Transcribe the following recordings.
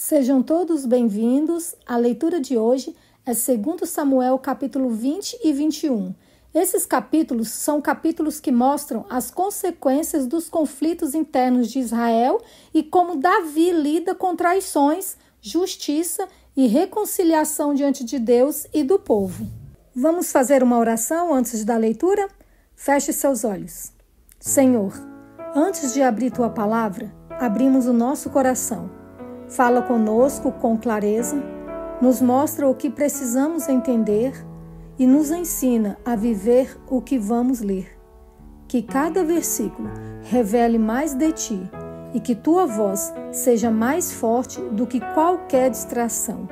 Sejam todos bem-vindos. A leitura de hoje é 2 Samuel, capítulo 20 e 21. Esses capítulos são capítulos que mostram as consequências dos conflitos internos de Israel e como Davi lida com traições, justiça e reconciliação diante de Deus e do povo. Vamos fazer uma oração antes da leitura? Feche seus olhos. Senhor, antes de abrir Tua palavra, abrimos o nosso coração. Fala conosco com clareza, nos mostra o que precisamos entender e nos ensina a viver o que vamos ler. Que cada versículo revele mais de Ti e que Tua voz seja mais forte do que qualquer distração.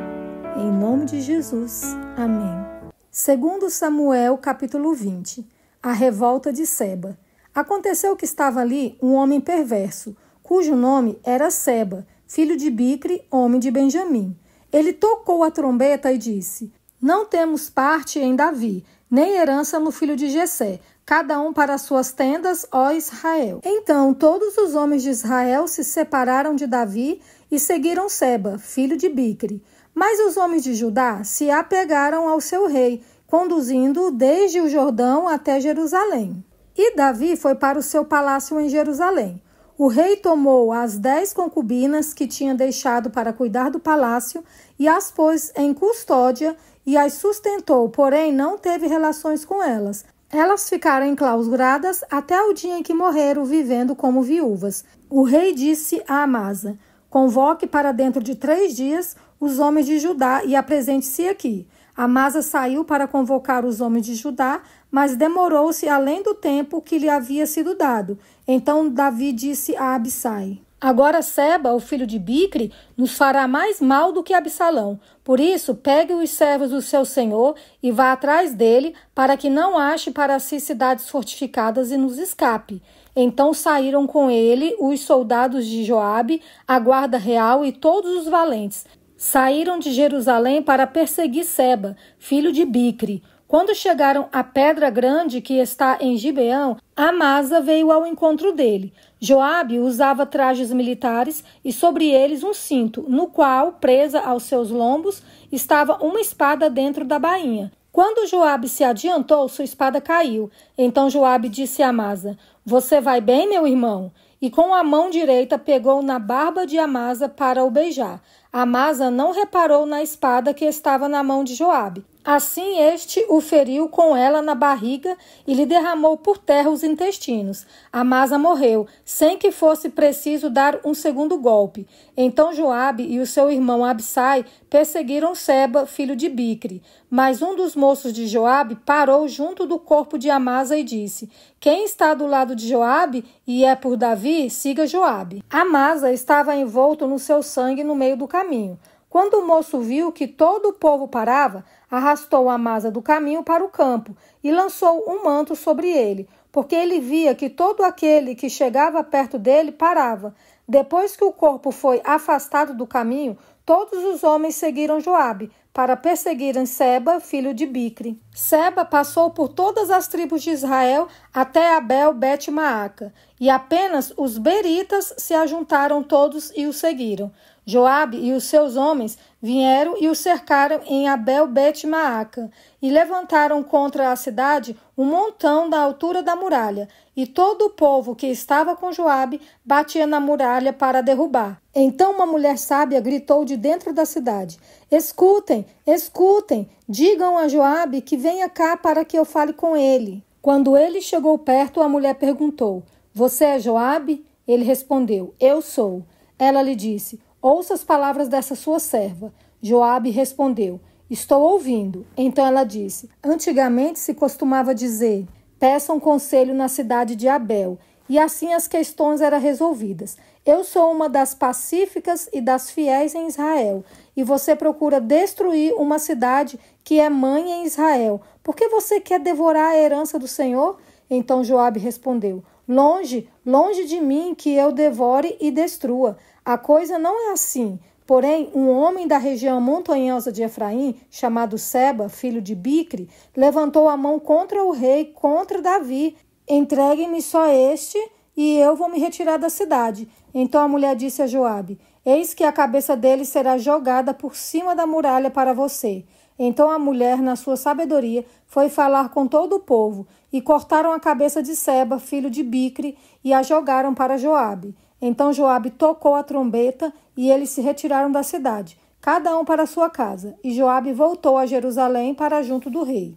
Em nome de Jesus. Amém. 2 Samuel, capítulo 20. A revolta de Seba. Aconteceu que estava ali um homem perverso, cujo nome era Seba, filho de Bicri, homem de Benjamim. Ele tocou a trombeta e disse: Não temos parte em Davi, nem herança no filho de Jessé, cada um para suas tendas, ó Israel. Então todos os homens de Israel se separaram de Davi e seguiram Seba, filho de Bicri. Mas os homens de Judá se apegaram ao seu rei, conduzindo-o desde o Jordão até Jerusalém. E Davi foi para o seu palácio em Jerusalém. O rei tomou as 10 concubinas que tinha deixado para cuidar do palácio e as pôs em custódia e as sustentou, porém não teve relações com elas. Elas ficaram enclausuradas até o dia em que morreram, vivendo como viúvas. O rei disse a Amasa: Convoque para dentro de 3 dias os homens de Judá e apresente-se aqui. Amasa saiu para convocar os homens de Judá, mas demorou-se além do tempo que lhe havia sido dado. Então Davi disse a Abissai: Agora Seba, o filho de Bicri, nos fará mais mal do que Absalão. Por isso, pegue os servos do seu senhor e vá atrás dele, para que não ache para si cidades fortificadas e nos escape. Então saíram com ele os soldados de Joabe, a guarda real e todos os valentes. Saíram de Jerusalém para perseguir Seba, filho de Bicri. Quando chegaram à pedra grande que está em Gibeão, Amasa veio ao encontro dele. Joabe usava trajes militares e sobre eles um cinto, no qual, presa aos seus lombos, estava uma espada dentro da bainha. Quando Joabe se adiantou, sua espada caiu. Então Joabe disse a Amasa: Você vai bem, meu irmão? E com a mão direita pegou na barba de Amasa para o beijar. Amasa não reparou na espada que estava na mão de Joabe. Assim este o feriu com ela na barriga e lhe derramou por terra os intestinos. Amasa morreu, sem que fosse preciso dar um segundo golpe. Então Joabe e o seu irmão Abissai perseguiram Seba, filho de Bicri. Mas um dos moços de Joabe parou junto do corpo de Amasa e disse: Quem está do lado de Joabe e é por Davi, siga Joabe. Amasa estava envolto no seu sangue no meio do caminho. Quando o moço viu que todo o povo parava, arrastou Amasa do caminho para o campo e lançou um manto sobre ele, porque ele via que todo aquele que chegava perto dele parava. Depois que o corpo foi afastado do caminho, todos os homens seguiram Joabe para perseguirem Seba, filho de Bicri. Seba passou por todas as tribos de Israel até Abel-Bet-Maaca, e apenas os beritas se ajuntaram todos e o seguiram. Joabe e os seus homens vieram e o cercaram em Abel-Bet-Maaca e levantaram contra a cidade um montão da altura da muralha, e todo o povo que estava com Joabe batia na muralha para derrubar. Então uma mulher sábia gritou de dentro da cidade: Escutem, escutem, digam a Joabe que venha cá para que eu fale com ele. Quando ele chegou perto, a mulher perguntou: Você é Joabe? Ele respondeu: Eu sou. Ela lhe disse: Ouça as palavras dessa sua serva. Joabe respondeu: Estou ouvindo. Então ela disse: Antigamente se costumava dizer: Peçam conselho na cidade de Abel. E assim as questões eram resolvidas. Eu sou uma das pacíficas e das fiéis em Israel, e você procura destruir uma cidade que é mãe em Israel. Por que você quer devorar a herança do Senhor? Então Joabe respondeu: Longe, longe de mim que eu devore e destrua. A coisa não é assim. Porém, um homem da região montanhosa de Efraim, chamado Seba, filho de Bicri, levantou a mão contra o rei, contra Davi. Entreguem-me só este, e eu vou me retirar da cidade. Então a mulher disse a Joabe: eis que a cabeça dele será jogada por cima da muralha para você. Então a mulher, na sua sabedoria, foi falar com todo o povo, e cortaram a cabeça de Seba, filho de Bicre, e a jogaram para Joabe. Então Joabe tocou a trombeta, e eles se retiraram da cidade, cada um para sua casa, e Joabe voltou a Jerusalém para junto do rei.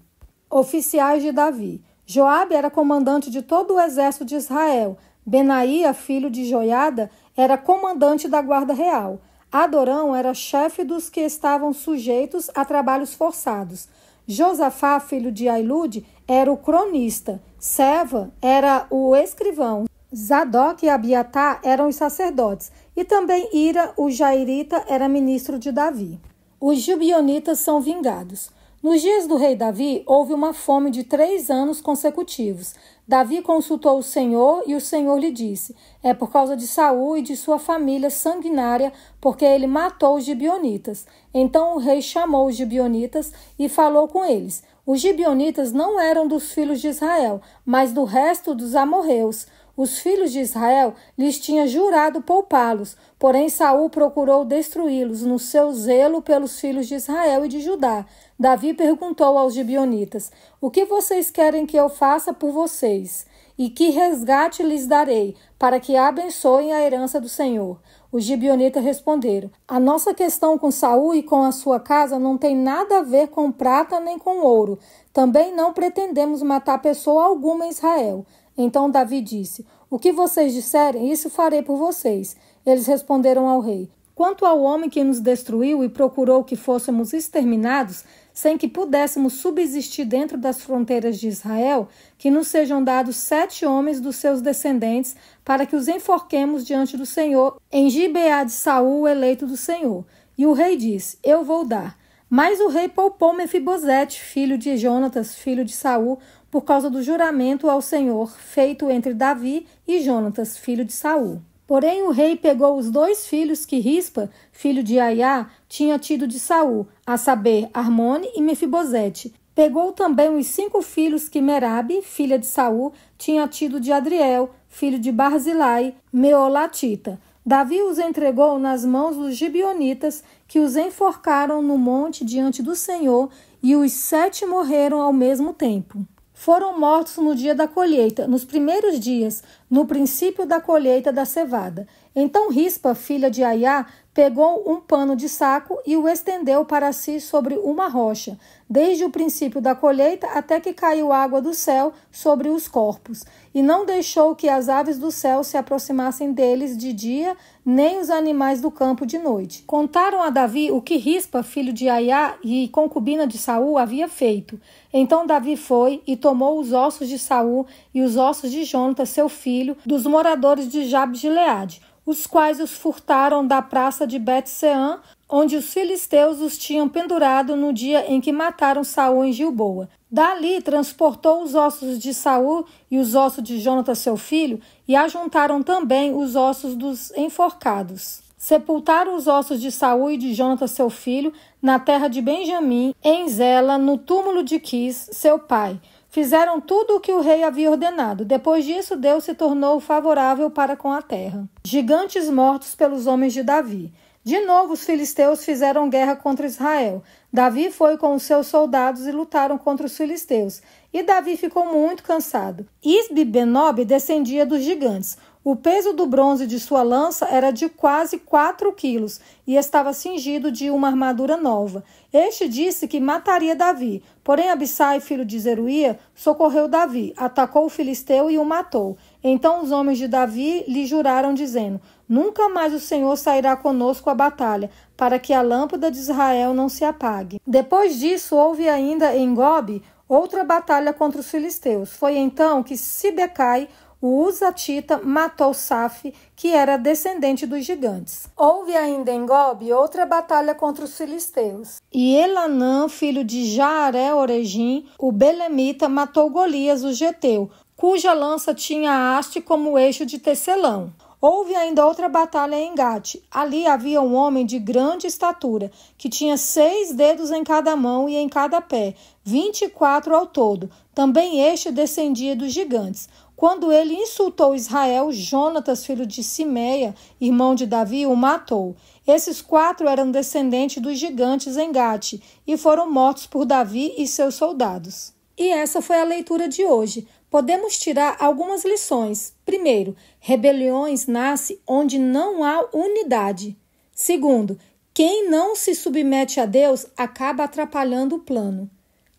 Oficiais de Davi. Joabe era comandante de todo o exército de Israel. Benaía, filho de Joiada, era comandante da guarda real. Adorão era chefe dos que estavam sujeitos a trabalhos forçados. Josafá, filho de Ailude, era o cronista. Seva era o escrivão. Zadok e Abiatá eram os sacerdotes. E também Ira, o jairita, era ministro de Davi. Os gibeonitas são vingados. Nos dias do rei Davi, houve uma fome de 3 anos consecutivos. Davi consultou o Senhor e o Senhor lhe disse: é por causa de Saul e de sua família sanguinária, porque ele matou os gibeonitas. Então o rei chamou os gibeonitas e falou com eles. Os gibeonitas não eram dos filhos de Israel, mas do resto dos amorreus. Os filhos de Israel lhes tinham jurado poupá-los, porém Saul procurou destruí-los no seu zelo pelos filhos de Israel e de Judá. Davi perguntou aos gibeonitas: o que vocês querem que eu faça por vocês? E que resgate lhes darei, para que abençoem a herança do Senhor? Os gibeonitas responderam: a nossa questão com Saul e com a sua casa não tem nada a ver com prata nem com ouro. Também não pretendemos matar pessoa alguma em Israel. Então Davi disse: o que vocês disserem, isso farei por vocês. Eles responderam ao rei: quanto ao homem que nos destruiu e procurou que fôssemos exterminados, sem que pudéssemos subsistir dentro das fronteiras de Israel, que nos sejam dados 7 homens dos seus descendentes, para que os enforquemos diante do Senhor, em Gibeá de Saul, o eleito do Senhor. E o rei disse: eu vou dar. Mas o rei poupou Mefibosete, filho de Jonatas, filho de Saul, por causa do juramento ao Senhor feito entre Davi e Jonatas, filho de Saul. Porém o rei pegou os 2 filhos que Rispa, filho de Aiá, tinha tido de Saul, a saber, Armone e Mefibosete. Pegou também os 5 filhos que Merabe, filha de Saul, tinha tido de Adriel, filho de Barzilai, Meolatita. Davi os entregou nas mãos dos gibeonitas, que os enforcaram no monte diante do Senhor, e os 7 morreram ao mesmo tempo. Foram mortos no dia da colheita, nos primeiros dias, no princípio da colheita da cevada. Então Rispa, filha de Aiá, pegou um pano de saco e o estendeu para si sobre uma rocha, desde o princípio da colheita até que caiu água do céu sobre os corpos, e não deixou que as aves do céu se aproximassem deles de dia, nem os animais do campo de noite. Contaram a Davi o que Rispa, filho de Aiá e concubina de Saul, havia feito. Então Davi foi e tomou os ossos de Saul e os ossos de Jonatas, seu filho, dos moradores de Jabes-Gileade, os quais os furtaram da praça de Bet-Seã, onde os filisteus os tinham pendurado no dia em que mataram Saul em Gilboa. Dali transportou os ossos de Saul e os ossos de Jonatas, seu filho, e ajuntaram também os ossos dos enforcados. Sepultaram os ossos de Saul e de Jonatas, seu filho, na terra de Benjamim, em Zela, no túmulo de Quis, seu pai. Fizeram tudo o que o rei havia ordenado. Depois disso, Deus se tornou favorável para com a terra. Gigantes mortos pelos homens de Davi. De novo, os filisteus fizeram guerra contra Israel. Davi foi com os seus soldados e lutaram contra os filisteus. E Davi ficou muito cansado. Isbi-Benob descendia dos gigantes. O peso do bronze de sua lança era de quase 4 quilos e estava cingido de uma armadura nova. Este disse que mataria Davi, porém Abissai, filho de Zeruía, socorreu Davi, atacou o filisteu e o matou. Então os homens de Davi lhe juraram, dizendo: nunca mais o Senhor sairá conosco à batalha, para que a lâmpada de Israel não se apague. Depois disso, houve ainda em Gobe outra batalha contra os filisteus. Foi então que Sibecai, o Uzatita, matou Saf, que era descendente dos gigantes. Houve ainda em Gobe outra batalha contra os filisteus. E Elanã, filho de Jaaré-Oregim, o Belemita, matou Golias, o Geteu, cuja lança tinha haste como eixo de tecelão. Houve ainda outra batalha em Gate. Ali havia um homem de grande estatura, que tinha 6 dedos em cada mão e em cada pé, 24 ao todo. Também este descendia dos gigantes. Quando ele insultou Israel, Jonatas, filho de Simeia, irmão de Davi, o matou. Esses 4 eram descendentes dos gigantes em Gate e foram mortos por Davi e seus soldados. E essa foi a leitura de hoje. Podemos tirar algumas lições. Primeiro, rebeliões nascem onde não há unidade. Segundo, quem não se submete a Deus acaba atrapalhando o plano.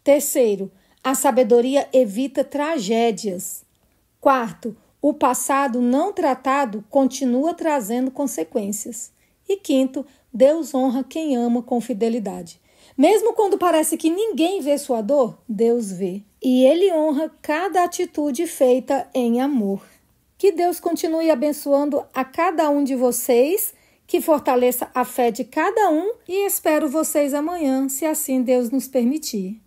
Terceiro, a sabedoria evita tragédias. Quarto, o passado não tratado continua trazendo consequências. E quinto, Deus honra quem ama com fidelidade. Mesmo quando parece que ninguém vê sua dor, Deus vê. E Ele honra cada atitude feita em amor. Que Deus continue abençoando a cada um de vocês, que fortaleça a fé de cada um e espero vocês amanhã, se assim Deus nos permitir.